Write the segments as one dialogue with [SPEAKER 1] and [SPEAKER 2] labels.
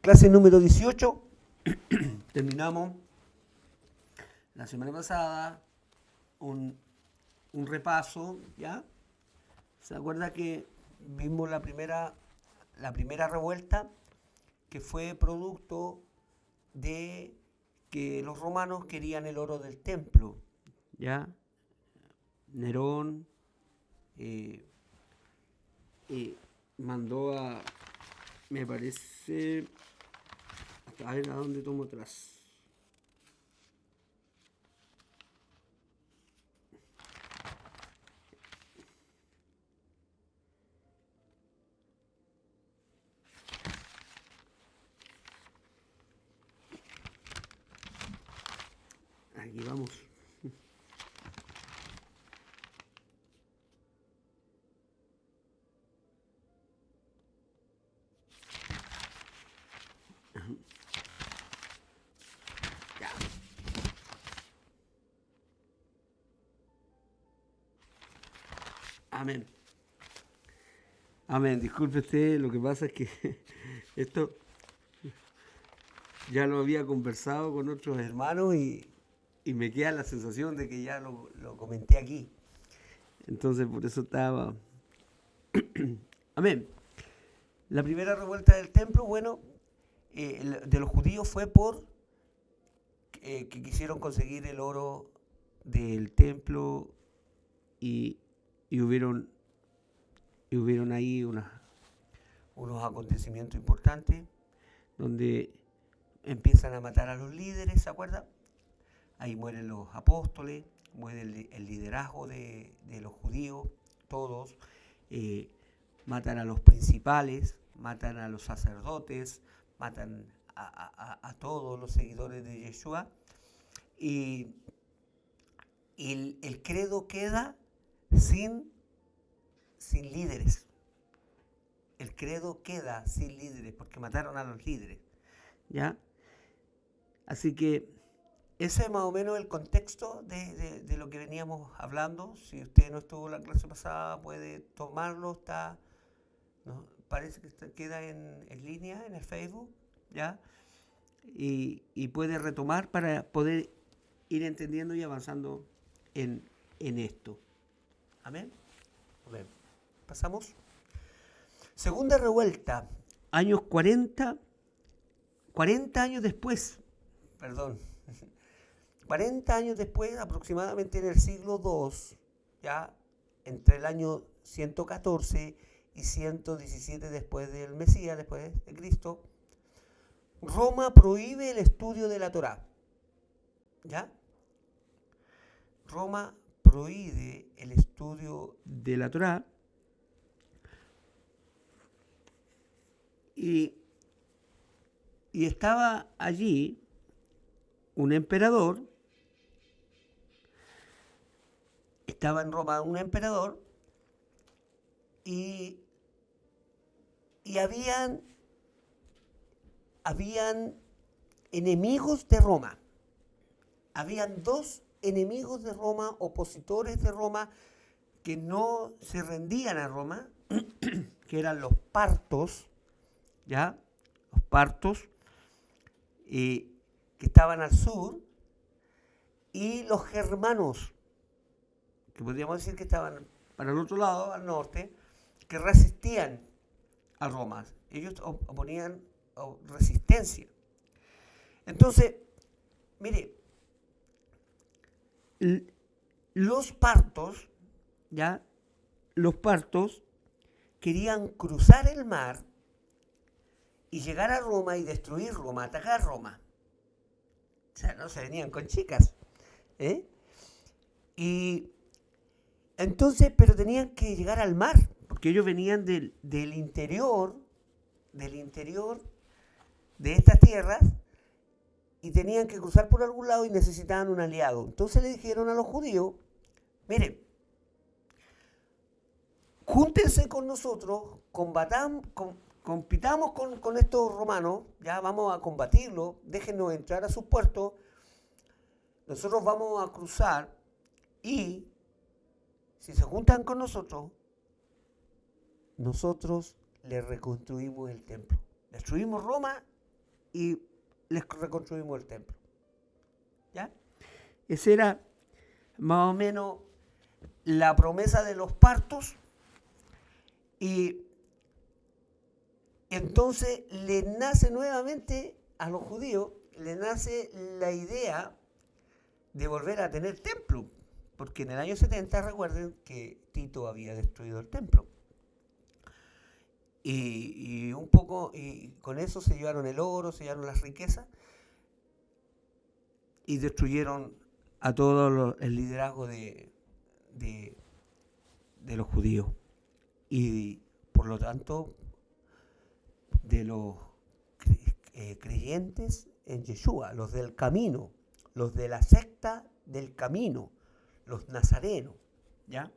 [SPEAKER 1] Clase número 18. Terminamos la semana pasada un repaso, ¿ya? ¿Se acuerda que vimos la primera revuelta que fue producto de que los romanos querían el oro del templo, ¿ya? Nerón eh, mandó a, me parece, a ver a dónde tomo atrás. Aquí vamos. Ya. Amén. Amén. Disculpe usted, lo que pasa es que esto ya lo había conversado con otros hermanos y me queda la sensación de que ya lo comenté aquí. Entonces por eso estaba... Amén. La primera revuelta del templo, bueno, de los judíos fue por que quisieron conseguir el oro del templo y, y hubieron, y hubieron ahí unos acontecimientos importantes donde empiezan a matar a los líderes, ¿se acuerdan? Ahí mueren los apóstoles, muere el liderazgo de los judíos, todos, matan a los principales, matan a los sacerdotes, matan a todos los seguidores de Yeshua, y el credo queda sin líderes. El credo queda sin líderes porque mataron a los líderes, ¿ya? Así que ese es más o menos el contexto de lo que veníamos hablando. Si usted no estuvo en la clase pasada, puede tomarlo. ¿No? Parece que queda en línea en el Facebook, ¿ya? Y puede retomar para poder ir entendiendo y avanzando en esto. ¿Amén? Amén. Pasamos. Segunda revuelta, años 40 años después, perdón. 40 años después, aproximadamente en el siglo II, ya entre el año 114 y 117 después del Mesías, después de Cristo, Roma prohíbe el estudio de la Torá. ¿Ya? Roma prohíbe el estudio de la Torá y estaba allí un emperador. Estaba en Roma un emperador y habían enemigos de Roma. Habían dos enemigos de Roma, opositores de Roma, que no se rendían a Roma, que eran los partos, ¿ya? Los partos, que estaban al sur, y los germanos, que podríamos decir que estaban para el otro lado, al norte, que resistían a Roma. Ellos oponían resistencia. Entonces, mire, los partos, ¿ya? Los partos querían cruzar el mar y llegar a Roma y destruir Roma, atacar Roma. O sea, no se venían con chicas, ¿eh? Y entonces, pero tenían que llegar al mar, porque ellos venían del interior de estas tierras, y tenían que cruzar por algún lado y necesitaban un aliado. Entonces le dijeron a los judíos, miren, júntense con nosotros, compitamos con estos romanos, ya vamos a combatirlos, déjenos entrar a sus puertos, nosotros vamos a cruzar y si se juntan con nosotros, nosotros les reconstruimos el templo. Destruimos Roma y les reconstruimos el templo. ¿Ya? Esa era más o menos la promesa de los partos, y entonces le nace nuevamente a los judíos, le nace la idea de volver a tener templo, porque en el año 70 recuerden que Tito había destruido el templo. Y un poco, y con eso se llevaron el oro, se llevaron las riquezas y destruyeron a todo el liderazgo de los judíos. Y por lo tanto, de los creyentes en Yeshua, los del camino, los de la secta del camino, los nazarenos, ¿ya?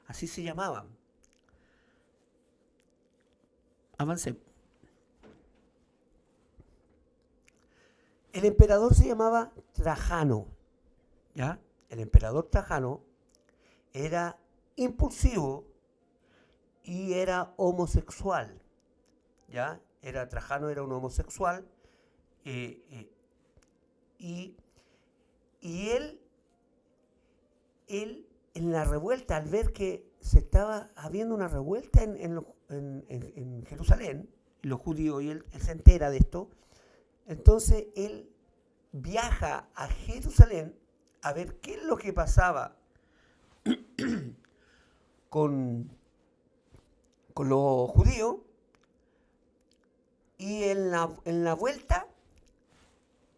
[SPEAKER 1] Así se llamaban. Avancé. El emperador se llamaba Trajano, ¿ya? El emperador Trajano era impulsivo y era homosexual, ¿ya? Trajano era un homosexual, y él en la revuelta, al ver que se estaba habiendo una revuelta en Jerusalén, los judíos, y él se entera de esto, entonces él viaja a Jerusalén a ver qué es lo que pasaba con los judíos, y en la vuelta,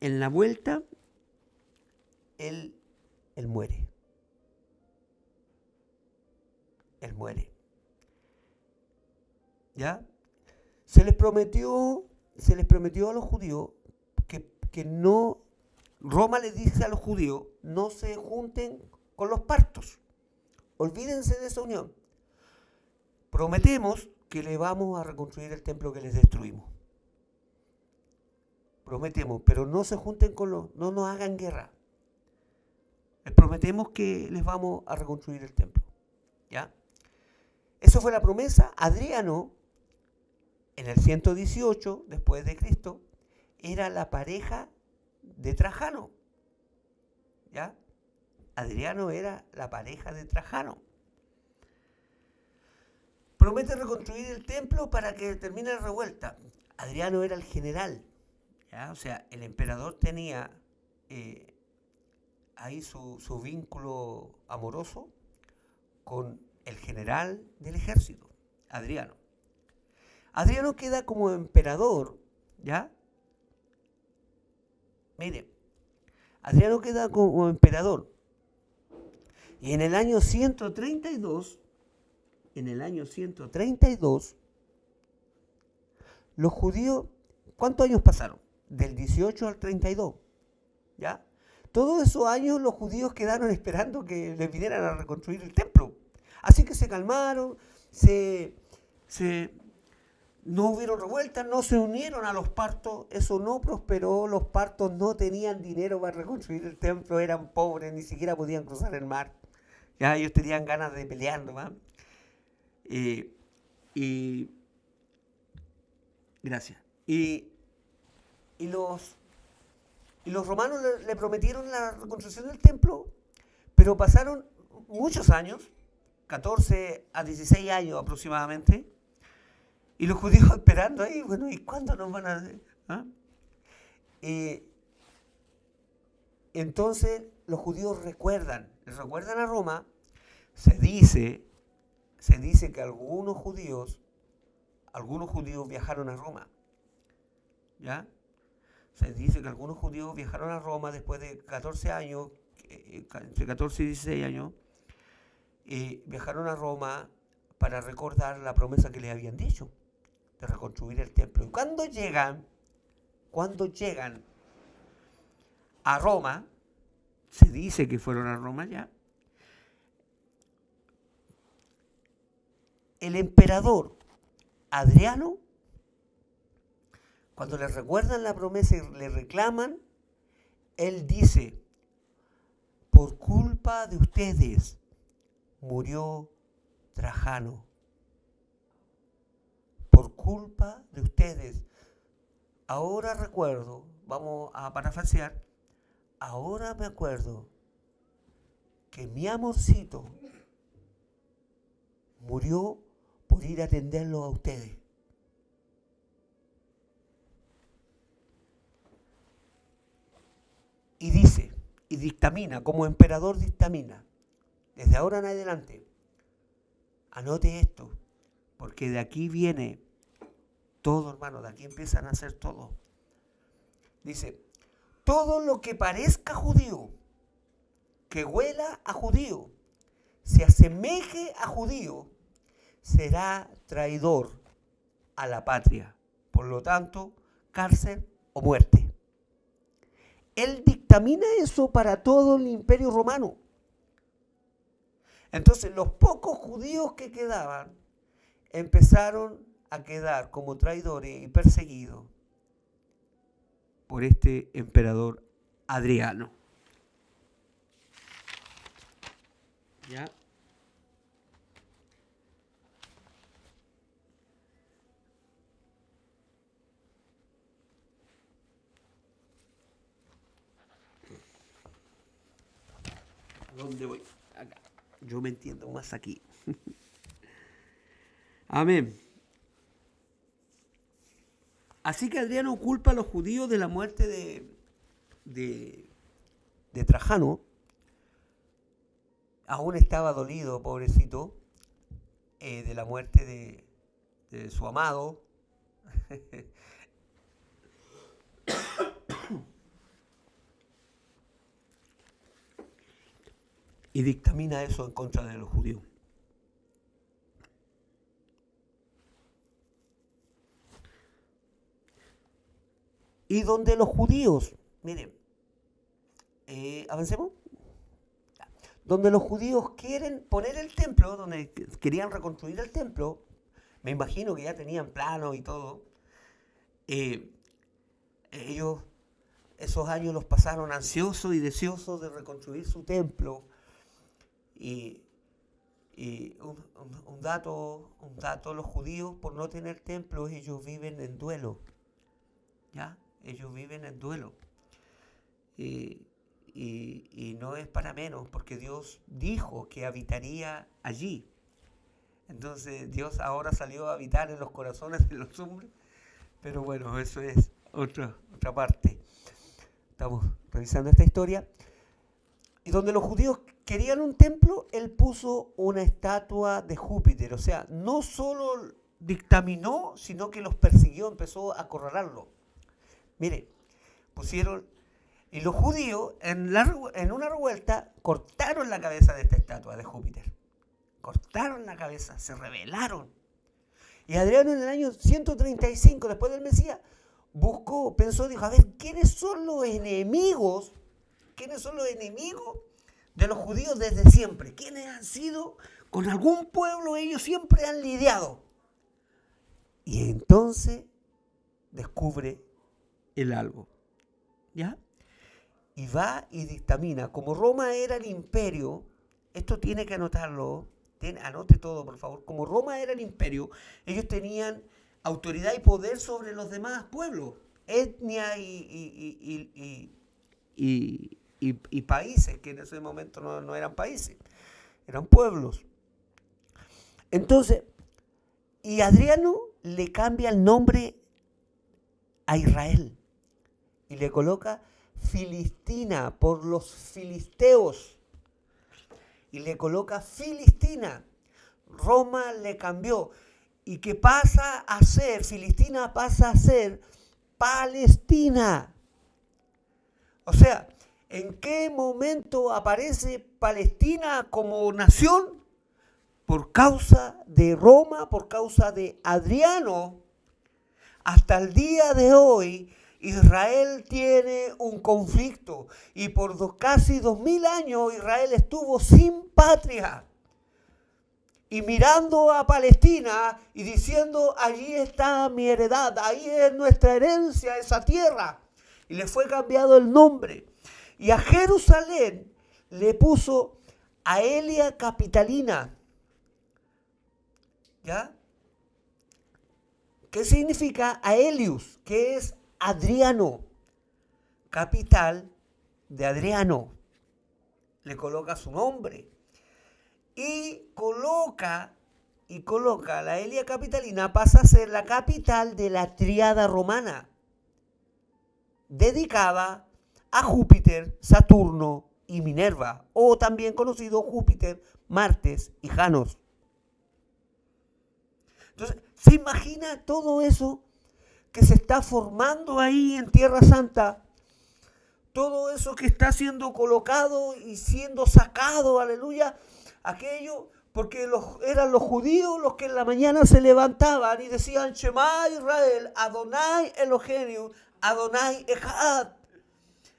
[SPEAKER 1] él muere. Él muere. ¿Ya? Se les prometió a los judíos que no, Roma les dice a los judíos, no se junten con los partos. Olvídense de esa unión. Prometemos que le vamos a reconstruir el templo que les destruimos. Prometemos, pero no se junten no nos hagan guerra. Les prometemos que les vamos a reconstruir el templo. ¿Ya? Eso fue la promesa. Adriano, en el 118 después de Cristo, era la pareja de Trajano. ¿Ya? Adriano era la pareja de Trajano. Promete reconstruir el templo para que termine la revuelta. Adriano era el general, ¿ya? O sea, el emperador tenía ahí su vínculo amoroso con el general del ejército, Adriano. Adriano queda como emperador, ¿ya? Miren, Adriano queda como emperador. Y en el año 132, los judíos, ¿cuántos años pasaron? Del 18 al 32, ¿ya? Todos esos años los judíos quedaron esperando que les vinieran a reconstruir el templo. Así que se calmaron, no hubieron revueltas, no se unieron a los partos, eso no prosperó, los partos no tenían dinero para reconstruir el templo, eran pobres, ni siquiera podían cruzar el mar. Ya ellos tenían ganas de pelear nomás. Gracias. Y los romanos le prometieron la reconstrucción del templo, pero pasaron muchos años, 14 a 16 años aproximadamente, y los judíos esperando ahí, bueno, ¿y cuándo nos van a hacer? ¿Ah? Entonces los judíos les recuerdan a Roma. Se dice que algunos judíos viajaron a Roma, ¿ya? Se dice que algunos judíos viajaron a Roma después de 14 años, entre 14 y 16 años, viajaron a Roma para recordar la promesa que les habían dicho de reconstruir el templo. Y cuando llegan a Roma, se dice que fueron a Roma ya, el emperador Adriano, cuando les recuerdan la promesa y le reclaman, él dice, por culpa de ustedes murió Trajano. Por culpa de ustedes ahora recuerdo, vamos a parafrasear, ahora me acuerdo que mi amorcito murió por ir a atenderlo a ustedes. Y dice, y dictamina, como emperador dictamina, desde ahora en adelante, anote esto, porque de aquí viene todo, hermano, de aquí empiezan a hacer todo. Dice, todo lo que parezca judío, que huela a judío, se asemeje a judío, será traidor a la patria. Por lo tanto, cárcel o muerte. Él dictamina eso para todo el imperio romano. Entonces, los pocos judíos que quedaban empezaron a quedar como traidores y perseguidos por este emperador Adriano. ¿Ya? ¿A dónde voy? Acá. Yo me entiendo más aquí. Amén. Así que Adriano culpa a los judíos de la muerte de Trajano. Aún estaba dolido, pobrecito, de la muerte de su amado. Y dictamina eso en contra de los judíos. Y donde los judíos, miren, avancemos. Donde los judíos quieren poner el templo, donde querían reconstruir el templo, me imagino que ya tenían planos y todo, ellos esos años los pasaron ansiosos y deseosos de reconstruir su templo. Y un dato, los judíos por no tener templos, ellos viven en duelo. ¿Ya? Ellos viven en duelo. Y no es para menos, porque Dios dijo que habitaría allí. Entonces Dios ahora salió a habitar en los corazones de los hombres, pero bueno, eso es otra parte. Estamos revisando esta historia. Y donde los judíos querían un templo, él puso una estatua de Júpiter. O sea, no solo dictaminó, sino que los persiguió, empezó a acorralarlo. Mire, pusieron... Y los judíos, en una revuelta, cortaron la cabeza de esta estatua de Júpiter. Cortaron la cabeza, se rebelaron. Y Adriano en el año 135, después del Mesías, pensó, dijo, a ver, ¿quiénes son los enemigos? ¿Quiénes son los enemigos de los judíos desde siempre? ¿Quiénes han sido? Con algún pueblo ellos siempre han lidiado. Y entonces descubre el algo. ¿Ya? Y va y dictamina. Como Roma era el imperio, esto tiene que anotarlo, anote todo por favor, como Roma era el imperio, ellos tenían autoridad y poder sobre los demás pueblos, etnia y países, que en ese momento no eran países, eran pueblos. Entonces, y Adriano le cambia el nombre a Israel y le coloca Filistina por los filisteos. Y le coloca Filistina. Roma le cambió. ¿Y qué pasa a ser? Filistina pasa a ser Palestina. O sea, ¿en qué momento aparece Palestina como nación? Por causa de Roma, por causa de Adriano. Hasta el día de hoy, Israel tiene un conflicto y por casi 2000 años Israel estuvo sin patria y mirando a Palestina y diciendo, allí está mi heredad, ahí es nuestra herencia, esa tierra, y le fue cambiado el nombre. Y a Jerusalén le puso Aelia Capitalina. ¿Ya? ¿Qué significa Aelius? Que es Adriano, capital de Adriano. Le coloca su nombre y coloca la Elia Capitalina, pasa a ser la capital de la tríada romana, dedicada a Júpiter, Saturno y Minerva, o también conocido Júpiter, Martes y Janos. Entonces, ¿se imagina todo eso que se está formando ahí en Tierra Santa? Todo eso que está siendo colocado y siendo sacado, aleluya, aquello, porque eran los judíos los que en la mañana se levantaban y decían, Shema Israel, Adonai Eloheinu, Adonai Echad.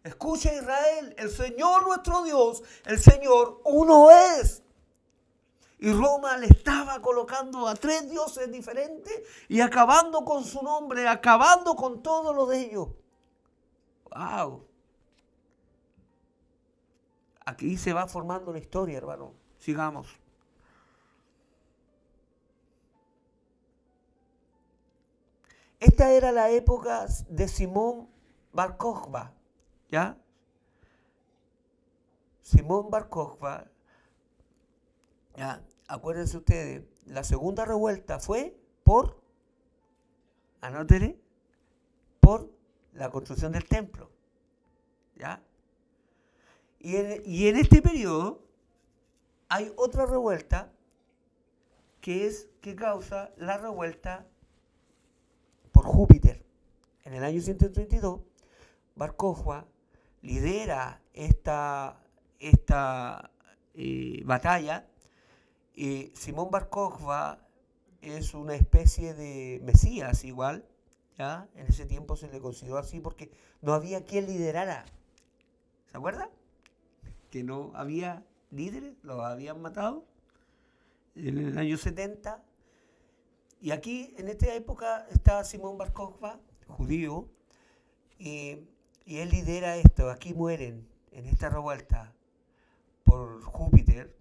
[SPEAKER 1] Escucha Israel, el Señor nuestro Dios, el Señor uno es. Y Roma le estaba colocando a 3 dioses diferentes y acabando con su nombre, acabando con todo lo de ellos. ¡Wow! Aquí se va formando la historia, hermano. Sigamos. Esta era la época de Simón Bar Kokhba, ¿ya? Simón Bar Kokhba, ¿ya? Acuérdense ustedes, la segunda revuelta fue anótenle, por la construcción del templo, ¿ya? Y en este periodo hay otra revuelta que causa la revuelta por Júpiter. En el año 132, Bar Kokhba lidera esta batalla. Simón Bar Kokhba es una especie de mesías igual, ¿ya? En ese tiempo se le consideró así porque no había quien liderara. ¿Se acuerdan? Que no había líderes, los habían matado en el año 70. Y aquí, en esta época, está Simón Bar Kokhba, judío, y él lidera esto. Aquí mueren, en esta revuelta, por Júpiter,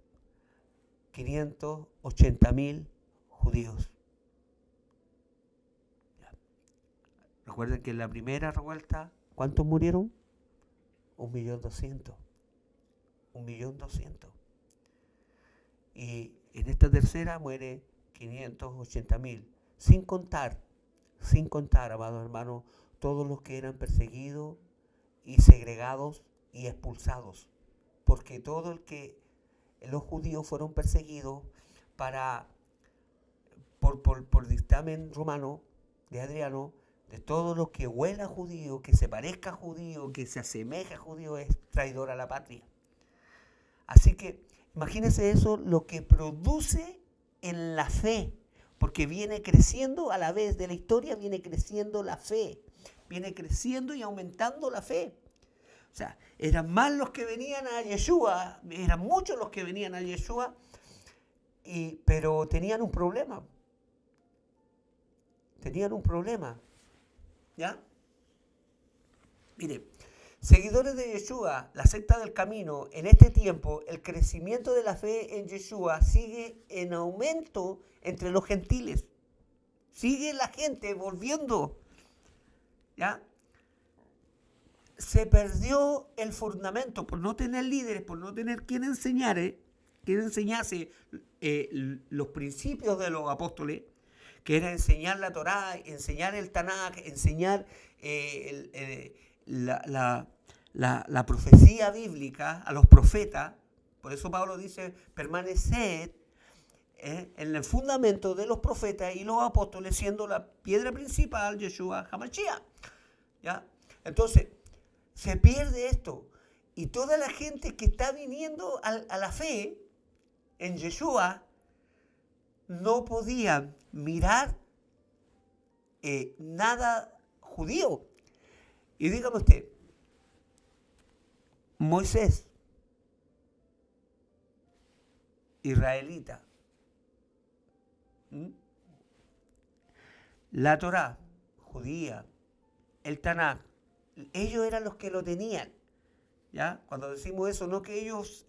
[SPEAKER 1] 580.000 judíos. Recuerden que en la primera revuelta, ¿cuántos murieron? 1.200.000. 1.200.000. Y en esta tercera muere 580.000. Sin contar, amados hermanos, todos los que eran perseguidos y segregados y expulsados. Porque los judíos fueron perseguidos por dictamen romano de Adriano, de todo lo que huela judío, que se parezca judío, que se asemeja a judío, es traidor a la patria. Así que imagínense eso, lo que produce en la fe, porque viene creciendo a la vez de la historia, viene creciendo la fe, viene creciendo y aumentando la fe. O sea, eran más los que venían a Yeshua, eran muchos los que venían a Yeshua, pero tenían un problema. ¿Ya? Mire, seguidores de Yeshua, la secta del camino, en este tiempo, el crecimiento de la fe en Yeshua sigue en aumento entre los gentiles. Sigue la gente volviendo. ¿Ya? Se perdió el fundamento por no tener líderes, por no tener quien enseñase los principios de los apóstoles, que era enseñar la Torá, enseñar el Tanaj, enseñar la profecía bíblica a los profetas. Por eso Pablo dice, permaneced en el fundamento de los profetas y los apóstoles, siendo la piedra principal Yeshua HaMashiach. ¿Ya? Entonces, se pierde esto. Y toda la gente que está viniendo a la fe en Yeshua no podía mirar nada judío. Y dígame usted, Moisés, israelita, la Torá, judía, el Tanaj, ellos eran los que lo tenían. ¿Ya? Cuando decimos eso, no que ellos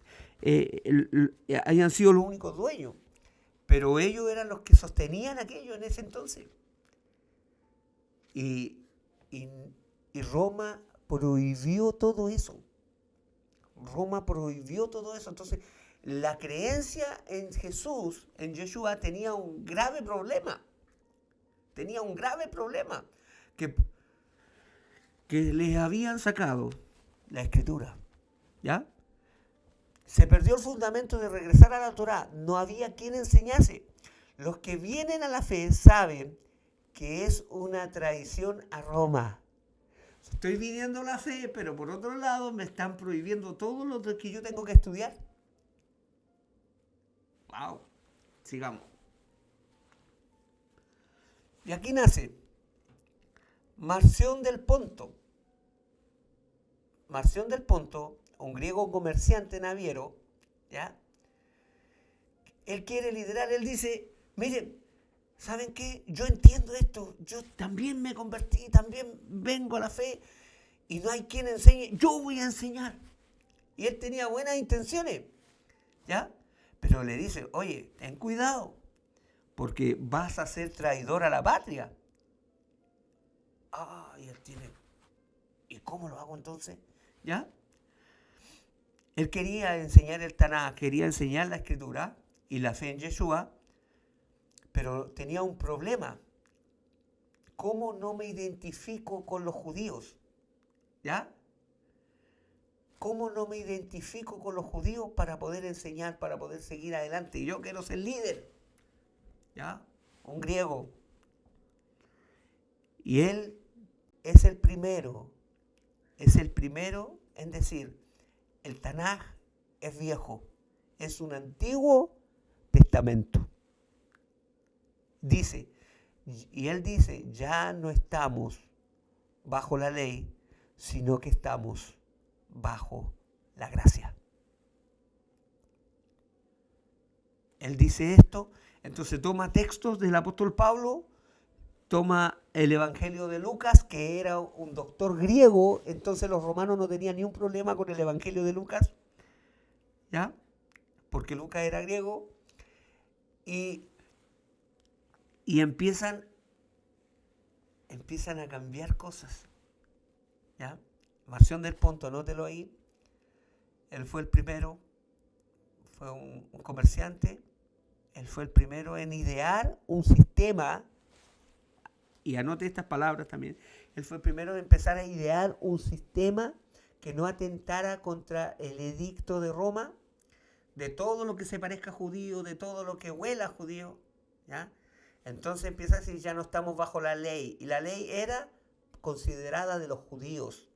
[SPEAKER 1] hayan sido los únicos dueños, pero ellos eran los que sostenían aquello en ese entonces. Y Y Roma prohibió todo eso. Roma prohibió todo eso. Entonces, la creencia en Jesús, en Yeshua, tenía un grave problema. Tenía un grave problema. Que les habían sacado la escritura. ¿Ya? Se perdió el fundamento de regresar a la Torá. No había quien enseñase. Los que vienen a la fe saben que es una traición a Roma. Estoy viniendo a la fe, pero por otro lado me están prohibiendo todo lo que yo tengo que estudiar. Wow. Sigamos. Y aquí nace Marción del Ponto. Marción del Ponto, un griego comerciante naviero, ¿ya? Él quiere liderar, él dice, miren, ¿saben qué? Yo entiendo esto, yo también me convertí, también vengo a la fe y no hay quien enseñe, yo voy a enseñar. Y él tenía buenas intenciones, ¿ya? Pero le dice, oye, ten cuidado, porque vas a ser traidor a la patria. Ah, y él tiene, ¿y cómo lo hago entonces? ¿Ya? Él quería enseñar el Tanaj, quería enseñar la escritura y la fe en Yeshua, pero tenía un problema. ¿Cómo no me identifico con los judíos? ¿Ya? ¿Cómo no me identifico con los judíos para poder enseñar, para poder seguir adelante? Y yo quiero ser líder. ¿Ya? Un griego. Y él es el primero en decir, el Tanaj es viejo, es un antiguo testamento. Dice, y él dice, ya no estamos bajo la ley, sino que estamos bajo la gracia. Él dice esto, entonces toma textos del apóstol Pablo, toma el Evangelio de Lucas, que era un doctor griego, entonces los romanos no tenían ni un problema con el Evangelio de Lucas, ¿ya? Porque Lucas era griego, y empiezan a cambiar cosas, ¿ya? Marción del Ponto, anótelo ahí, él fue el primero, fue un comerciante, él fue el primero en idear un sistema. Y anote estas palabras también. Él fue el primero en empezar a idear un sistema que no atentara contra el edicto de Roma, de todo lo que se parezca a judío, de todo lo que huela a judío, ¿ya? Entonces empieza a decir, ya no estamos bajo la ley. Y la ley era considerada de los judíos.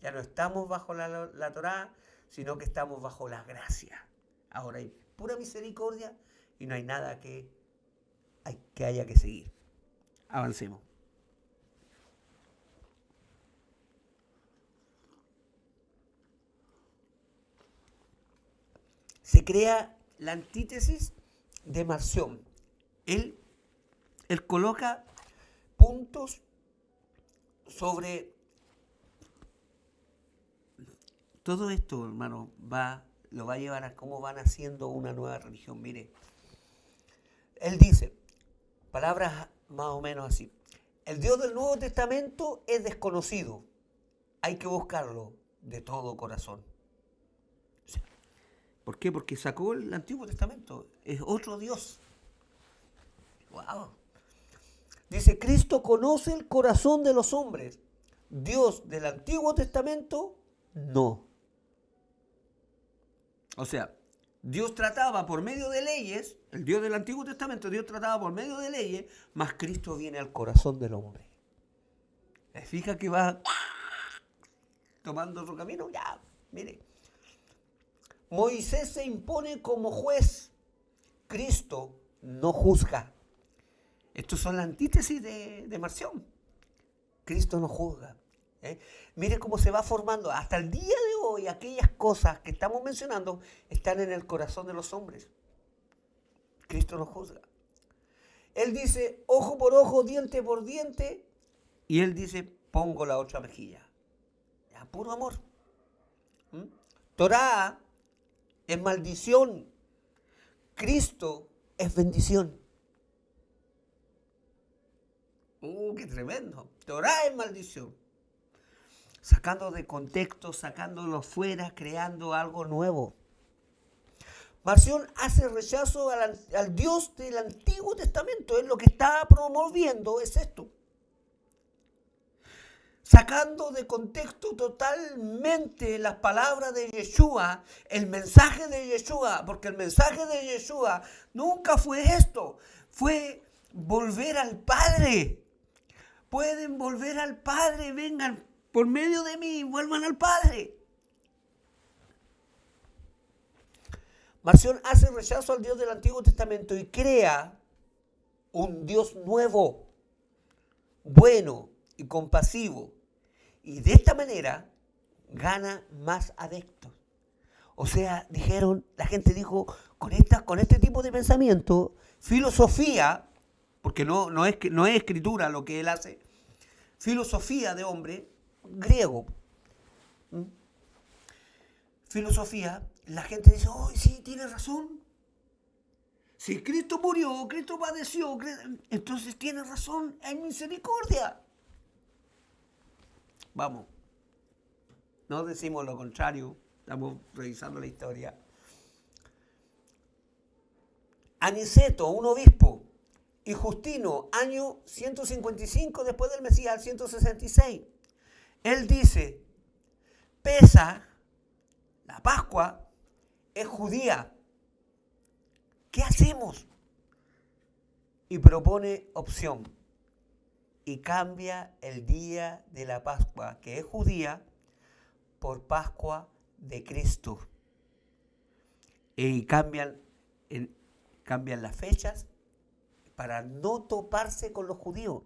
[SPEAKER 1] Ya no estamos bajo la Torá, sino que estamos bajo la gracia. Ahora hay pura misericordia y no hay nada que haya que seguir. Avancemos. Se crea la antítesis de Marción. Él coloca puntos sobre todo esto, hermano, lo va a llevar a cómo van haciendo una nueva religión. Mire, él dice, palabras más o menos así, el Dios del Nuevo Testamento es desconocido, hay que buscarlo de todo corazón. O sea, ¿por qué? Porque sacó el Antiguo Testamento, es otro Dios. Wow. Dice, Cristo conoce el corazón de los hombres, Dios del Antiguo Testamento, no. O sea, Dios trataba por medio de leyes, el Dios del Antiguo Testamento, Dios trataba por medio de leyes, mas Cristo viene al corazón del hombre. ¿Se fija que va tomando otro camino? Ya, mire. Moisés se impone como juez, Cristo no juzga. Estos son las antítesis de Marción. Cristo no juzga. Mire cómo se va formando. Hasta el día de hoy, aquellas cosas que estamos mencionando están en el corazón de los hombres. Cristo no juzga. Él dice, ojo por ojo, diente por diente. Y él dice, pongo la otra mejilla. Ya, puro amor. Torá es maldición. Cristo es bendición. ¡Qué tremendo! Torá es maldición. sacando de contexto, sacándolo fuera, creando algo nuevo. Marción hace rechazo al Dios del Antiguo Testamento. Es lo que está promoviendo, es esto. Sacando de contexto totalmente las palabras de Yeshua, el mensaje de Yeshua, porque el mensaje de Yeshua nunca fue esto, fue volver al Padre. Pueden volver al Padre, vengan por medio de mí, vuelvan al Padre. Marción hace rechazo al Dios del Antiguo Testamento y crea un Dios nuevo, bueno y compasivo. Y de esta manera gana más adeptos. O sea, la gente dijo, con este tipo de pensamiento, filosofía, porque no es escritura lo que él hace, filosofía de hombre griego. Filosofía, la gente dice, oh, sí, tiene razón. Si Cristo murió, Cristo padeció, entonces tiene razón, hay misericordia. Vamos, no decimos lo contrario, estamos revisando la historia. Aniceto, un obispo, y Justino, año 155 después del Mesías, 166. Él dice, Pesaj, la Pascua, es judía. ¿Qué hacemos? Y propone opción. Y cambia el día de la Pascua, que es judía, por Pascua de Cristo. Y cambian las fechas para no toparse con los judíos.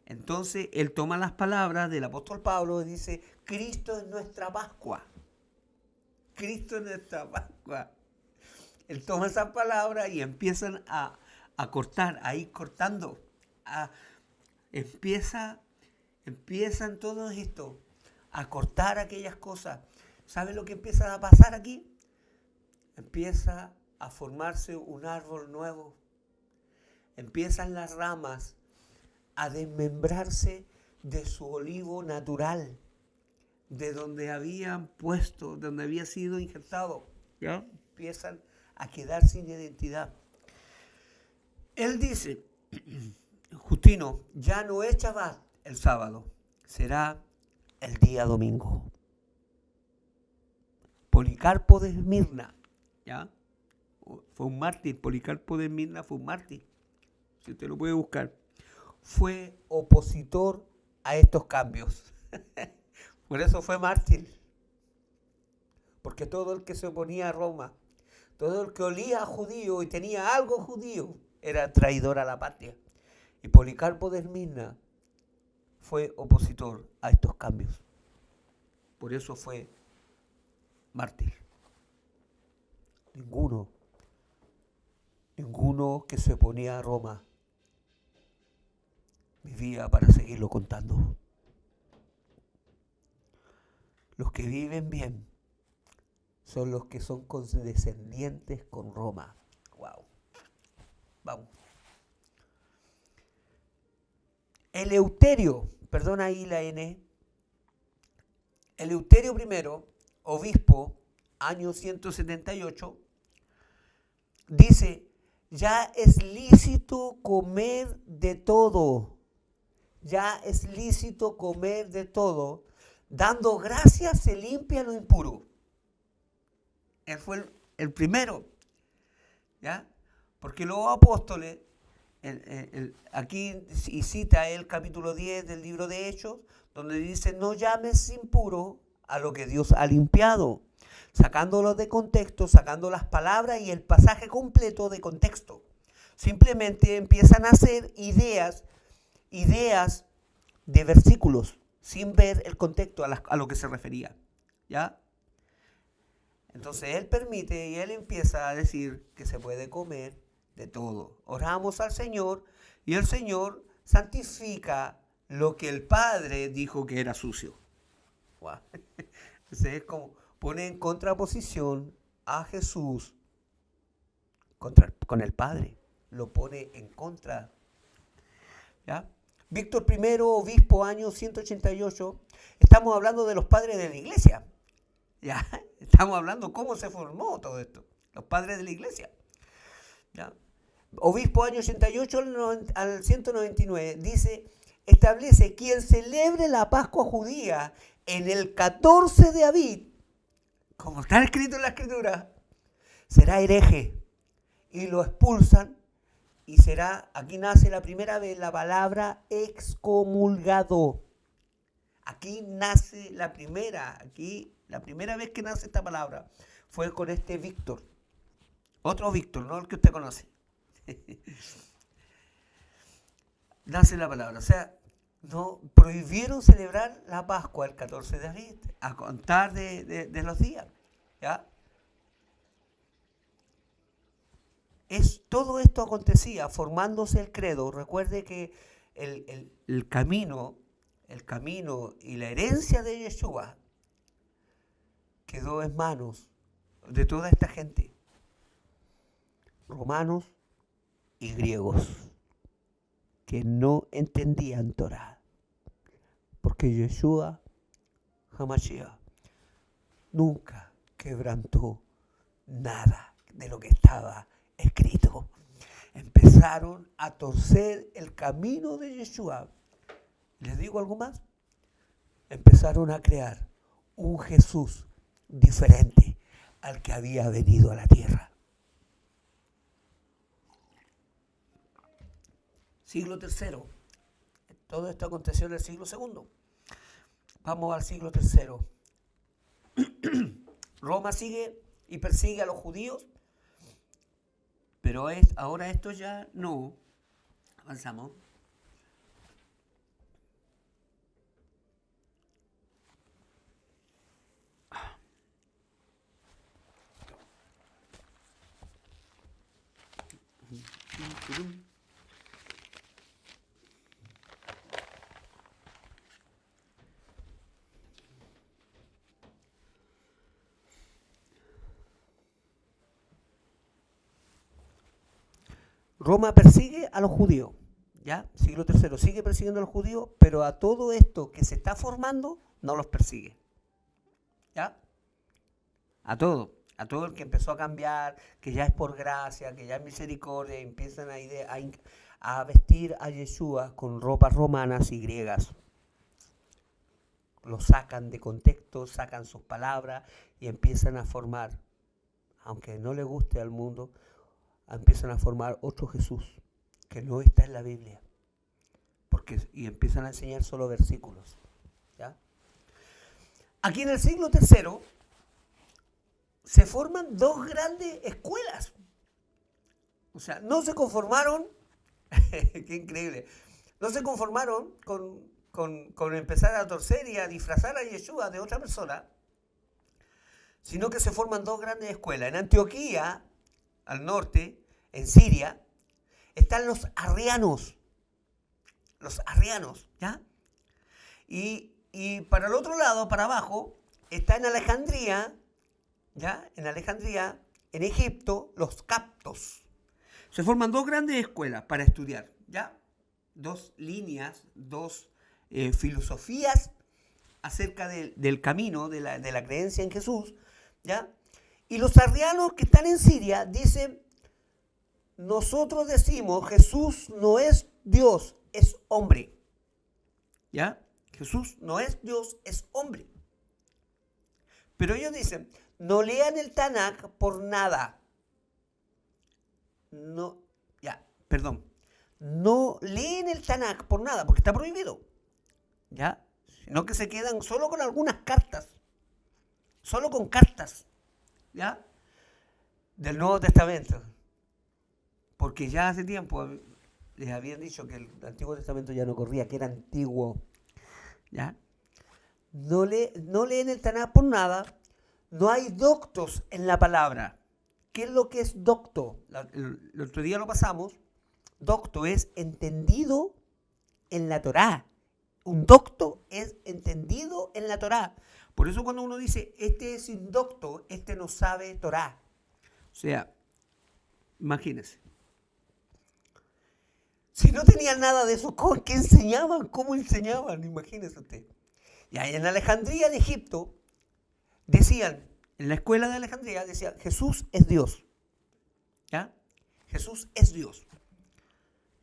[SPEAKER 1] Entonces, él toma las palabras del apóstol Pablo y dice, Cristo es nuestra Pascua. Cristo es nuestra Pascua. Él toma esas palabras y empiezan a cortar, a ir cortando. Empiezan todo esto a cortar aquellas cosas. ¿Sabe lo que empieza a pasar aquí? Empieza a formarse un árbol nuevo. Empiezan las ramas a desmembrarse de su olivo natural, de donde habían puesto, donde había sido injertado. ¿Ya? Empiezan a quedar sin identidad. Él dice, Justino, ya no es Shabbat el sábado, será el día domingo. Policarpo de Esmirna, ¿ya? Fue un mártir, Policarpo de Esmirna fue un mártir, si usted lo puede buscar. Fue opositor a estos cambios. Por eso fue mártir. Porque todo el que se oponía a Roma, todo el que olía a judío y tenía algo judío, era traidor a la patria. Y Policarpo de Esmirna fue opositor a estos cambios. Por eso fue mártir. Ninguno que se oponía a Roma vivía para seguirlo contando. Los que viven bien son los que son condescendientes con Roma. Wow. Vamos. Eleuterio, perdona ahí la N. Eleuterio I, obispo, año 178, dice, ya es lícito comer de todo. Ya es lícito comer de todo. Dando gracias se limpia lo impuro. Él fue el primero. ¿Ya? Porque los apóstoles, aquí y cita el capítulo 10 del libro de Hechos, donde dice, no llames impuro a lo que Dios ha limpiado. Sacándolo de contexto, sacando las palabras y el pasaje completo de contexto. Simplemente empiezan a hacer ideas de versículos, sin ver el contexto a lo que se refería. ¿Ya? Entonces él permite y él empieza a decir que se puede comer de todo. Oramos al Señor y el Señor santifica lo que el Padre dijo que era sucio. Wow. Entonces es como pone en contraposición a Jesús con el Padre. Lo pone en contra. ¿Ya? Víctor I, obispo, año 188. Estamos hablando de los padres de la iglesia. ¿Ya? Estamos hablando cómo se formó todo esto. Los padres de la iglesia. ¿Ya? Obispo, año 88 al 199. Dice, establece quien celebre la Pascua judía en el 14 de Abib, como está escrito en la Escritura, será hereje. Y lo expulsan. Y será, aquí nace la primera vez la palabra excomulgado. Aquí nace la primera vez que nace esta palabra fue con este Víctor. Otro Víctor, no el que usted conoce. Nace la palabra. O sea, no prohibieron celebrar la Pascua el 14 de abril, a contar de los días. ¿Ya? Todo esto acontecía formándose el credo. Recuerde que el camino y la herencia de Yeshua quedó en manos de toda esta gente, romanos y griegos, que no entendían Torah, porque Yeshua Hamashiach nunca quebrantó nada de lo que estaba escrito. Empezaron a torcer el camino de Yeshua. ¿Les digo algo más? Empezaron a crear un Jesús diferente al que había venido a la tierra. Siglo III. Todo esto aconteció en el siglo II. Vamos al siglo III. Roma sigue y persigue a los judíos, pero ahora esto ya no. Avanzamos. Roma persigue a los judíos, ¿ya? Siglo III sigue persiguiendo a los judíos, pero a todo esto que se está formando no los persigue, ¿ya? A todo el que empezó a cambiar, que ya es por gracia, que ya es misericordia, y empiezan a vestir a Yeshua con ropas romanas y griegas. Lo sacan de contexto, sacan sus palabras y empiezan a formar, aunque no le guste al mundo, empiezan a formar otro Jesús que no está en la Biblia, y empiezan a enseñar solo versículos, ¿ya? Aquí en el siglo III se forman dos grandes escuelas. O sea, no se conformaron, qué increíble, no se conformaron con empezar a torcer y a disfrazar a Yeshua de otra persona, sino que se forman dos grandes escuelas. En Antioquía, al norte, en Siria, están los arrianos, ¿ya? Y para el otro lado, para abajo, está en Alejandría, ¿ya? En Egipto, los coptos. Se forman dos grandes escuelas para estudiar, ¿ya? Dos líneas, dos filosofías acerca del camino, de la creencia en Jesús, ¿ya? Y los arrianos que están en Siria dicen, nosotros decimos, Jesús no es Dios, es hombre. ¿Ya? Jesús no es Dios, es hombre. Pero ellos dicen, no lean el Tanakh por nada. No leen el Tanakh por nada, porque está prohibido. ¿Ya? Sino que se quedan solo con algunas cartas. Solo con cartas. ¿Ya? Del Nuevo Testamento. Porque ya hace tiempo les habían dicho que el Antiguo Testamento ya no corría, que era antiguo. ¿Ya? No leen el Tanakh por nada. No hay doctos en la palabra. ¿Qué es lo que es docto? El otro día lo pasamos. Docto es entendido en la Torá. Un docto es entendido en la Torá. Por eso cuando uno dice, este es indocto, este no sabe Torá. O sea, imagínense. Si no tenían nada de eso, ¿qué enseñaban? ¿Cómo enseñaban? Imagínese usted. Y ahí en Alejandría de Egipto decían, en la escuela de Alejandría decían, Jesús es Dios. ¿Ya? Jesús es Dios.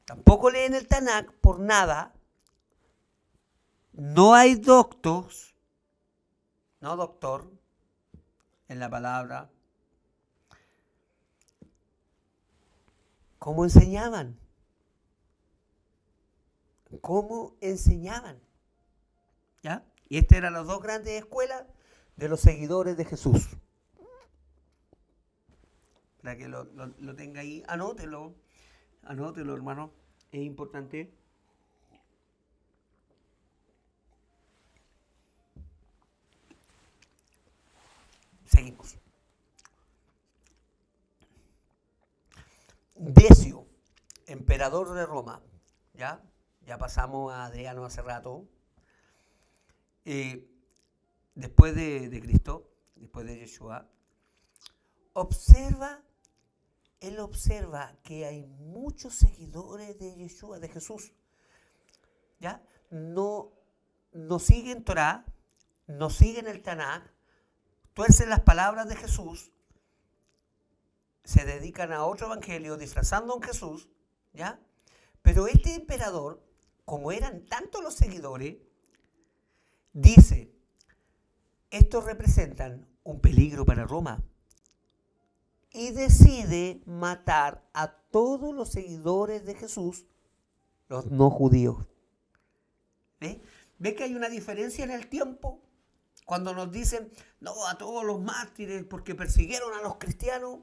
[SPEAKER 1] Tampoco leen el Tanakh por nada. No hay doctos, no doctor, en la palabra. ¿Cómo enseñaban? ¿Cómo enseñaban? ¿Ya? Y estas eran las dos grandes escuelas de los seguidores de Jesús. Para que lo tenga ahí, anótelo, hermano, es importante. Seguimos. Decio, emperador de Roma, ¿ya? Ya pasamos a Adriano hace rato. Después de Cristo, después de Yeshua, él observa que hay muchos seguidores de Yeshua, de Jesús, ¿ya? No siguen Torah, no siguen el Tanakh, tuercen las palabras de Jesús, se dedican a otro evangelio disfrazando a un Jesús, ¿ya? Pero este emperador, como eran tantos los seguidores, dice, estos representan un peligro para Roma, y decide matar a todos los seguidores de Jesús, los no judíos. ¿Ve? ¿Ve que hay una diferencia en el tiempo? Cuando nos dicen, no, a todos los mártires porque persiguieron a los cristianos.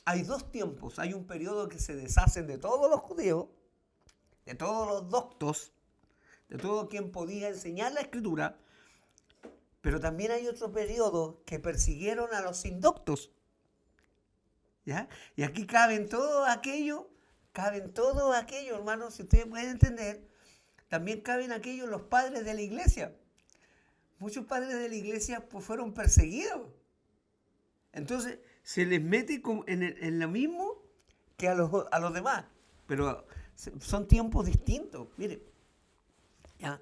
[SPEAKER 1] Hay dos tiempos. Hay un periodo que se deshacen de todos los judíos, de todos los doctos, de todo quien podía enseñar la escritura, pero también hay otro periodo que persiguieron a los indoctos. ¿Ya? Y aquí caben todo aquello, hermanos, si ustedes pueden entender, también caben aquellos los padres de la iglesia. Muchos padres de la iglesia pues, fueron perseguidos. Entonces se les mete en lo mismo que a los demás, pero son tiempos distintos. Mire, ¿ya?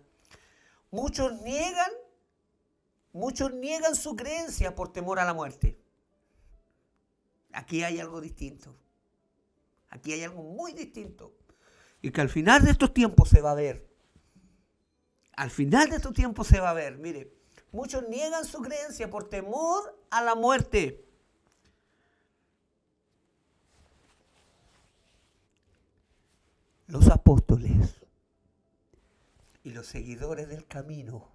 [SPEAKER 1] Muchos niegan su creencia por temor a la muerte. Aquí hay algo distinto. Aquí hay algo muy distinto. Y que al final de estos tiempos se va a ver. Al final de estos tiempos se va a ver. Mire, muchos niegan su creencia por temor a la muerte. Los apóstoles y los seguidores del camino,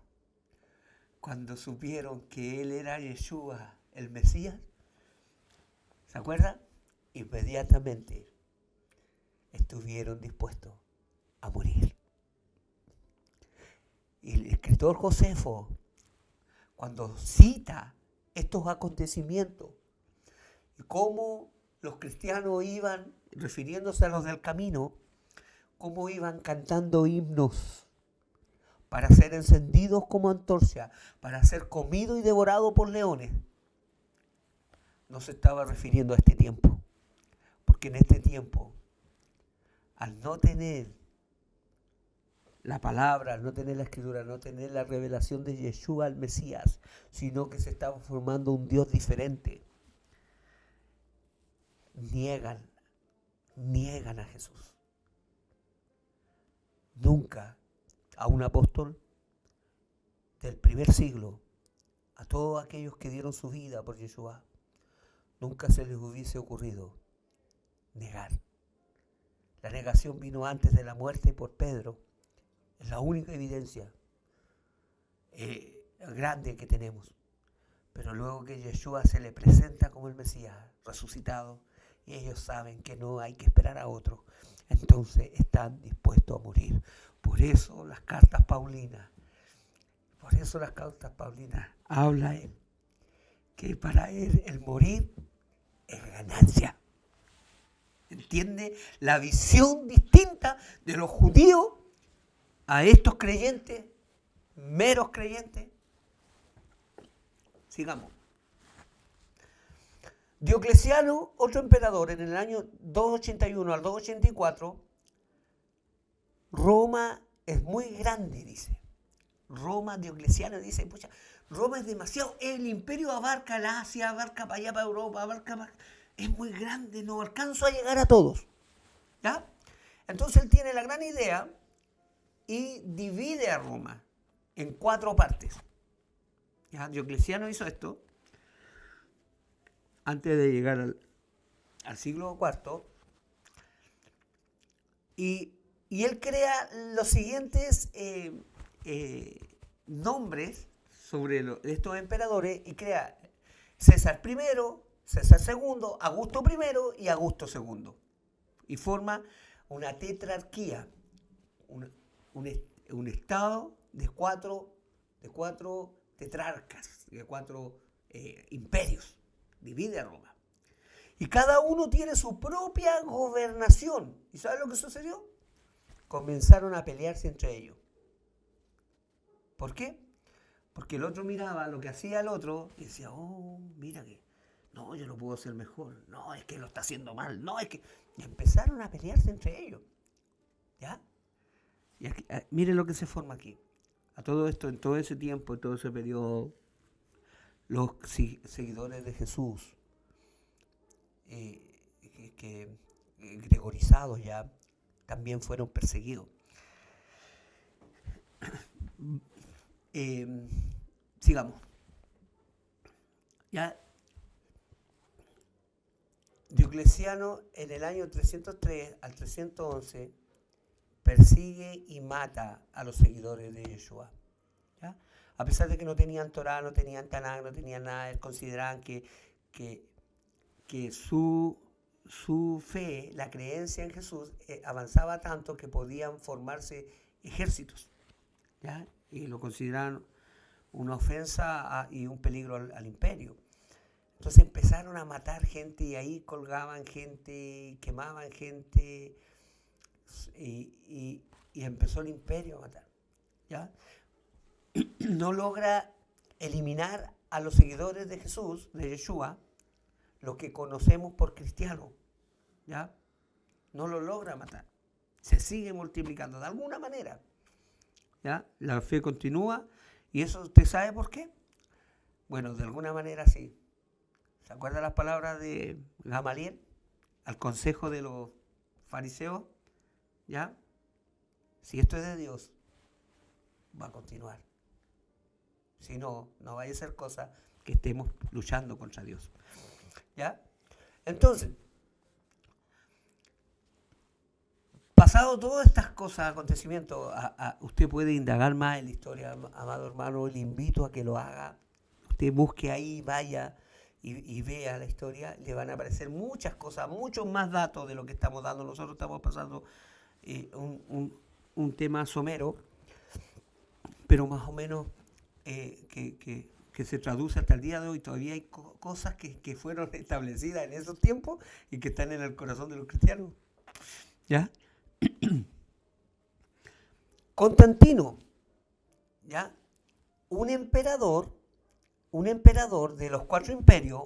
[SPEAKER 1] cuando supieron que él era Yeshua, el Mesías, ¿se acuerdan? Inmediatamente estuvieron dispuestos a morir. Y el escritor Josefo, cuando cita estos acontecimientos y cómo los cristianos iban, refiriéndose a los del camino, cómo iban cantando himnos para ser encendidos como antorcha, para ser comidos y devorados por leones, no se estaba refiriendo a este tiempo, porque en este tiempo, al no tener la palabra, al no tener la escritura, al no tener la revelación de Yeshua el Mesías, sino que se estaba formando un Dios diferente, niegan a Jesús. Nunca a un apóstol del primer siglo, a todos aquellos que dieron su vida por Yeshua, nunca se les hubiese ocurrido negar. La negación vino antes de la muerte por Pedro. Es la única evidencia grande que tenemos. Pero luego que Yeshua se le presenta como el Mesías resucitado, y ellos saben que no hay que esperar a otro, entonces están dispuestos a morir. Por eso las cartas paulinas habla él, que para él el morir es ganancia. ¿Entiende? La visión distinta de los judíos a estos creyentes, meros creyentes. Sigamos. Diocleciano, otro emperador, en el año 281 al 284, Roma es muy grande, dice. Roma, Diocleciano dice, pucha, Roma es demasiado, el imperio abarca el Asia, abarca para allá, para Europa, es muy grande, no alcanzo a llegar a todos. ¿Ya? Entonces él tiene la gran idea y divide a Roma en 4 partes. ¿Ya? Diocleciano hizo esto antes de llegar al siglo IV y él crea los siguientes nombres sobre estos emperadores y crea César I, César II, Augusto I y Augusto II. Y forma una tetrarquía, un estado de cuatro tetrarcas, de 4 imperios. Divide a Roma. Y cada uno tiene su propia gobernación. ¿Y sabes lo que sucedió? Comenzaron a pelearse entre ellos. ¿Por qué? Porque el otro miraba lo que hacía el otro y decía, oh, mira que, no, yo no puedo ser mejor, no, es que lo está haciendo mal, no, es que... Y empezaron a pelearse entre ellos. ¿Ya? Y aquí, miren lo que se forma aquí. A todo esto, en todo ese tiempo, en todo ese periodo, los seguidores de Jesús, gregorizados ya, también fueron perseguidos. Sigamos. Ya, Diocleciano en el año 303 al 311 persigue y mata a los seguidores de Yeshua. ¿Ya? A pesar de que no tenían Torá, no tenían Tanakh, no tenían nada, él consideraban que su fe, la creencia en Jesús, avanzaba tanto que podían formarse ejércitos. ¿Ya? Y lo consideraban una ofensa y un peligro al imperio. Entonces empezaron a matar gente y ahí colgaban gente, quemaban gente y empezó el imperio a matar. ¿Ya? No logra eliminar a los seguidores de Jesús, de Yeshua, lo que conocemos por cristiano. ¿Ya? No lo logra matar. Se sigue multiplicando de alguna manera. ¿Ya? La fe continúa. ¿Y eso usted sabe por qué? Bueno, de alguna manera sí. ¿Se acuerda las palabras de Gamaliel al consejo de los fariseos? ¿Ya? Si esto es de Dios, va a continuar. Si no, no vaya a ser cosa que estemos luchando contra Dios. ¿Ya? Entonces, pasado todas estas cosas, acontecimientos, usted puede indagar más en la historia, amado hermano, le invito a que lo haga. Usted busque ahí, vaya y vea la historia, le van a aparecer muchas cosas, muchos más datos de lo que estamos dando. Nosotros estamos pasando un tema somero, pero más o menos que se traduce hasta el día de hoy. Todavía hay cosas que fueron establecidas en esos tiempos y que están en el corazón de los cristianos. ¿Ya? Constantino, ¿ya? Un emperador de los 4 imperios,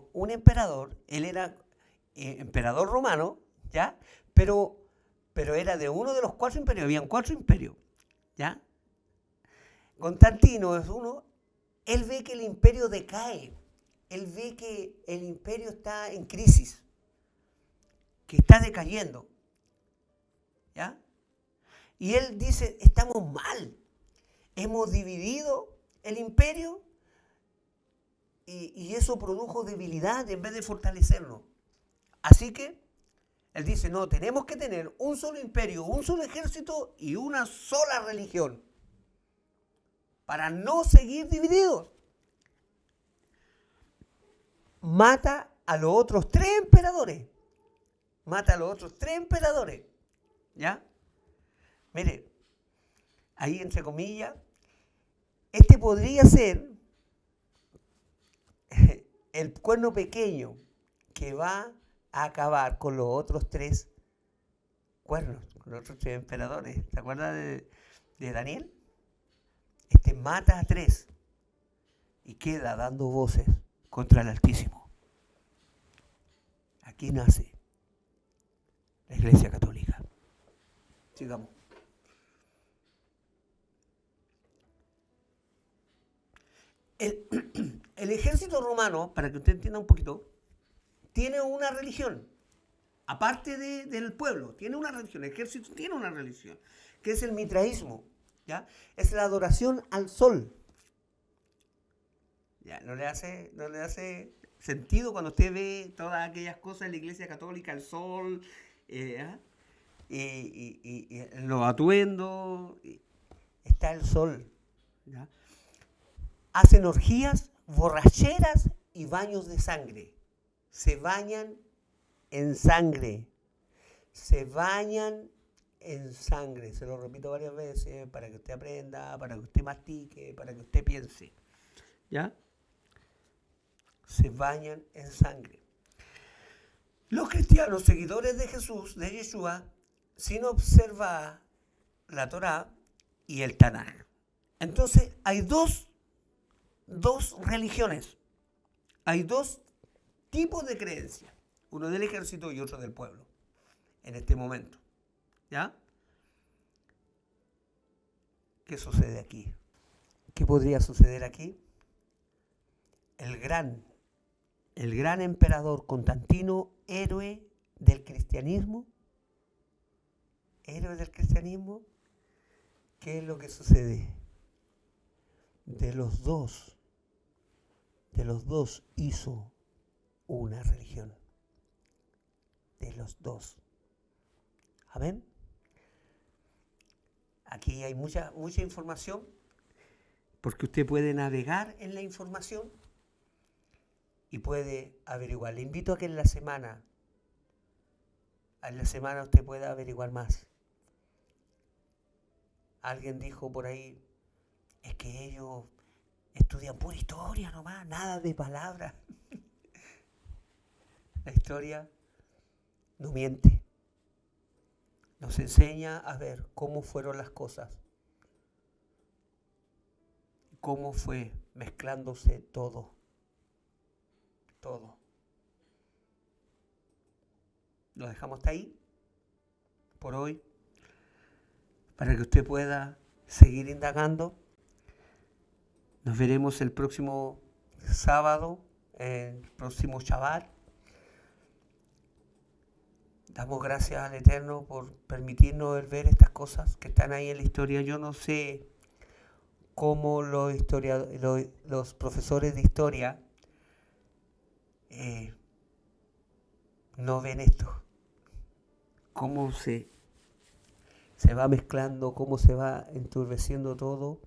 [SPEAKER 1] él era emperador romano, ¿ya? Pero era de uno de los 4 imperios, habían 4 imperios, ¿ya? Constantino es uno, él ve que el imperio decae, él ve que el imperio está en crisis, que está decayendo, ¿ya? Y él dice, estamos mal, hemos dividido el imperio y eso produjo debilidad en vez de fortalecernos. Así que él dice, no, tenemos que tener un solo imperio, un solo ejército y una sola religión para no seguir divididos. Mata a los otros 3 emperadores. ¿Ya? Mire, ahí entre comillas, este podría ser el cuerno pequeño que va a acabar con los otros 3 cuernos, con los otros 3 emperadores. ¿Se acuerda de Daniel? Este mata a 3 y queda dando voces contra el Altísimo. Aquí nace la Iglesia Católica. Sigamos. El, el ejército romano, para que usted entienda un poquito, tiene una religión. Aparte del pueblo, tiene una religión. El ejército tiene una religión, que es el mitraísmo. ¿Ya? Es la adoración al sol. ¿Ya? ¿No le hace sentido cuando usted ve todas aquellas cosas en la iglesia católica, el sol, ¿ah? y los atuendos? Está el sol. ¿Ya? Hacen orgías, borracheras y baños de sangre. Se bañan en sangre. Se bañan en sangre. Se lo repito varias veces para que usted aprenda, para que usted mastique, para que usted piense. ¿Ya? Se bañan en sangre. Los cristianos, seguidores de Jesús, de Yeshua, sin observar la Torá y el Tanaj. Entonces, hay dos religiones. Hay dos tipos de creencias. Uno del ejército y otro del pueblo. En este momento. ¿Ya? ¿Qué sucede aquí? ¿Qué podría suceder aquí? El gran emperador Constantino, héroe del cristianismo, ¿qué es lo que sucede? De los dos hizo una religión. De los dos. ¿Amén? Aquí hay mucha información, porque usted puede navegar en la información y puede averiguar. Le invito a que en la semana usted pueda averiguar más. Alguien dijo por ahí, es que ellos estudian pura historia nomás, nada de palabras. La historia no miente. Nos enseña a ver cómo fueron las cosas. Cómo fue mezclándose todo. Todo. Lo dejamos hasta ahí por hoy, para que usted pueda seguir indagando. Nos veremos el próximo sábado, el próximo Shabbat. Damos gracias al Eterno por permitirnos ver estas cosas que están ahí en la historia. Yo no sé cómo los profesores de historia no ven esto. Cómo se va mezclando, cómo se va enturbeciendo todo.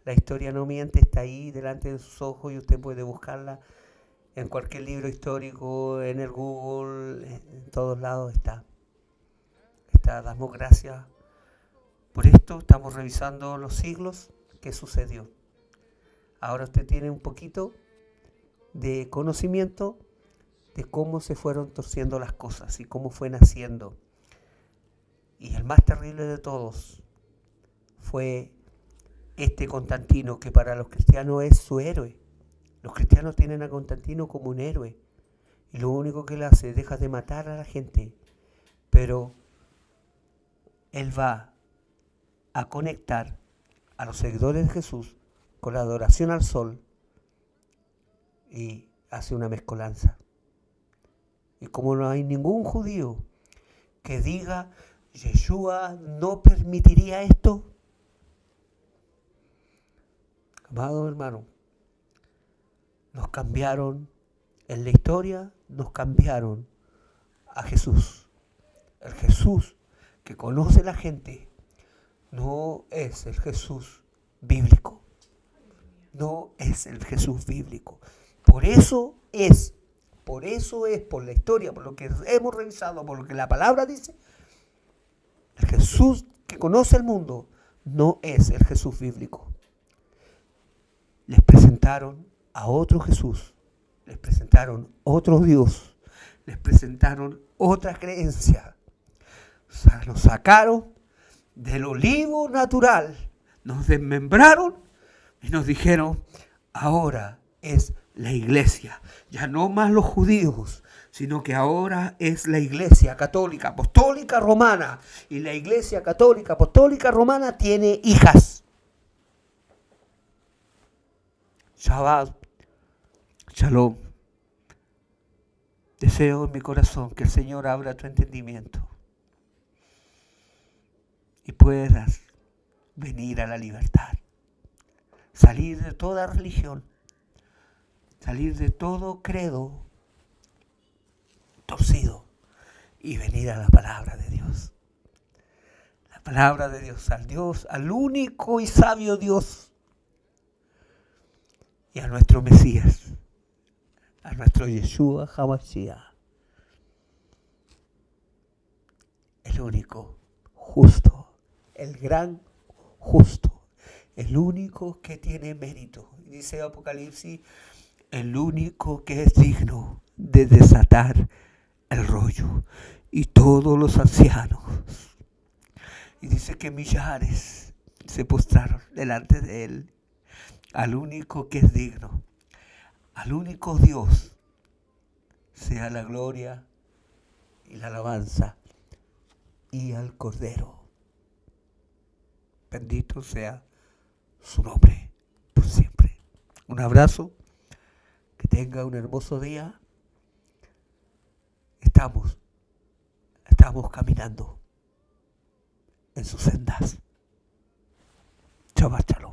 [SPEAKER 1] La historia no miente, está ahí delante de sus ojos y usted puede buscarla en cualquier libro histórico, en el Google, en todos lados está. Damos gracias por esto. Estamos revisando los siglos que sucedió. Ahora usted tiene un poquito de conocimiento de cómo se fueron torciendo las cosas y cómo fue naciendo. Y el más terrible de todos fue este Constantino, que para los cristianos es su héroe. Los cristianos tienen a Constantino como un héroe. Y lo único que él hace es dejar de matar a la gente. Pero él va a conectar a los seguidores de Jesús con la adoración al sol y hace una mezcolanza. Y como no hay ningún judío que diga Yeshua no permitiría esto, amado hermano, nos cambiaron en la historia, nos cambiaron a Jesús. El Jesús que conoce la gente no es el Jesús bíblico. No es el Jesús bíblico. Por eso es, por la historia, por lo que hemos revisado, por lo que la palabra dice, el Jesús que conoce el mundo no es el Jesús bíblico. Les presentaron a otro Jesús, les presentaron otro Dios, les presentaron otra creencia. O sea, nos sacaron del olivo natural, nos desmembraron y nos dijeron, ahora es la iglesia, ya no más los judíos, sino que ahora es la iglesia católica, apostólica, romana. Y la iglesia católica, apostólica, romana tiene hijas. Shabbat, Shalom. Deseo en mi corazón que el Señor abra tu entendimiento y puedas venir a la libertad, salir de toda religión, salir de todo credo torcido y venir a la palabra de Dios. La palabra de Dios, al único y sabio Dios, y a nuestro Mesías, a nuestro Yeshua HaMashiach, el único justo, el gran justo, el único que tiene mérito. Dice Apocalipsis, el único que es digno de desatar el rollo, y todos los ancianos. Y dice que millares se postraron delante de él, al único que es digno, al único Dios, sea la gloria y la alabanza, y al Cordero. Bendito sea su nombre por siempre. Un abrazo, que tenga un hermoso día. Estamos caminando en sus sendas. Shabbat shalom.